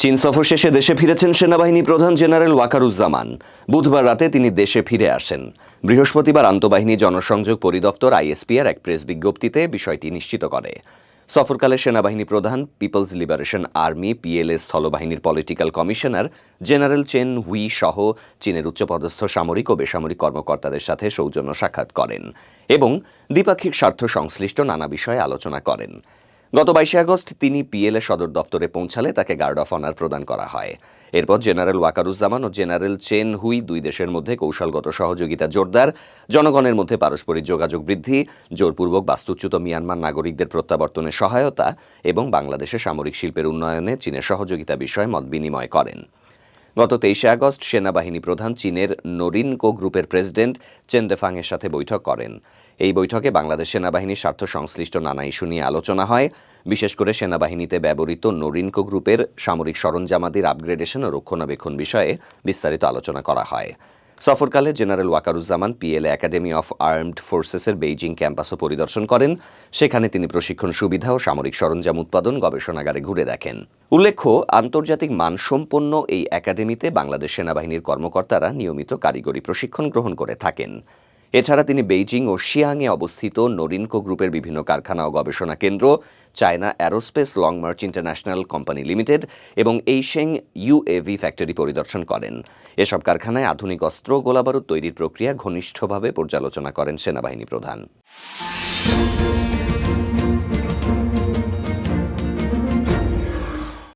চীন সফর শেষে দেশে ফিরেছেন সেনাবাহিনী প্রধান জেনারেল ওয়াকারুজ্জামান। বুধবার রাতে তিনি দেশে ফিরে আসেন। বৃহস্পতিবার আন্তঃবাহিনী জনসংযোগ পরিদপ্তর আইএসপিআর এক প্রেস বিজ্ঞপ্তিতে বিষয়টি নিশ্চিত করে। সফরকালে সেনাবাহিনী প্রধান, পিপলস লিবারেশন আর্মি পিএলএ স্থলবাহিনীর political commissioner general Chen Hui সহ চীনের উচ্চপদস্থ সামরিক ও বেসামরিক কর্মকর্তাদের সাথে সৌজন্য সাক্ষাৎ করেন এবং দ্বিপাক্ষিক স্বার্থ সংশ্লিষ্ট নানা বিষয়ে আলোচনা করেন। গত 22 আগস্ট তিনি পিএলএ সদর দপ্তরে পৌঁছালে তাকে গার্ড অফ অনার প্রদান করা হয়। এরপর জেনারেল ওয়াকারুজ্জামান ও জেনারেল চেন হুই দুই দেশের মধ্যে কৌশলগত সহযোগিতা জোরদার, জনগণের মধ্যে পারস্পরিক যোগাযোগ বৃদ্ধি, জোরপূর্বক বাস্তুচ্যুত মিয়ানমার নাগরিকদের প্রত্যাবর্তনে সহায়তা এবং বাংলাদেশের সামরিক শিল্পের উন্নয়নে চীনের সহযোগিতা বিষয়ে মত বিনিময় করেন। গত 23 আগস্ট সেনাবাহিনী প্রধান চীনের নরিনকো গ্রুপের প্রেসিডেন্ট চেন দেফাংয়ের সাথে বৈঠক করেন। এই বৈঠকে বাংলাদেশ সেনাবাহিনীর স্বার্থ সংশ্লিষ্ট নানা ইস্যু নিয়ে আলোচনা হয়। বিশেষ করে সেনাবাহিনীতে ব্যবহৃত নরিনকো গ্রুপের সামরিক সরঞ্জামাদির আপগ্রেডেশন ও রক্ষণাবেক্ষণ বিষয়ে বিস্তারিত আলোচনা করা হয়। সফরকালে general Wakeruzzaman PLA Academy of Armed ফোর্সেসের বেইজিং ক্যাম্পাসও পরিদর্শন করেন। সেখানে তিনি প্রশিক্ষণ সুবিধা ও সামরিক সরঞ্জাম উৎপাদন গবেষণাগারে ঘুরে দেখেন। উল্লেখ্য, আন্তর্জাতিক মানসম্পন্ন এই একাডেমিতে বাংলাদেশ সেনাবাহিনীর কর্মকর্তারা নিয়মিত কারিগরি প্রশিক্ষণ গ্রহণ করে থাকেন। এছাড়া তিনি বেইজিং ও শিয়াংয়ে অবস্থিত নরিনকো গ্রুপের বিভিন্ন কারখানা ও গবেষণা কেন্দ্র, China aerospace long March international company limited এবং এইশেং ইউএভি ফ্যাক্টরি পরিদর্শন করেন। এসব কারখানায় আধুনিক অস্ত্র গোলাবারুদ তৈরির প্রক্রিয়া ঘনিষ্ঠভাবে পর্যালোচনা করেন সেনাবাহিনী প্রধান।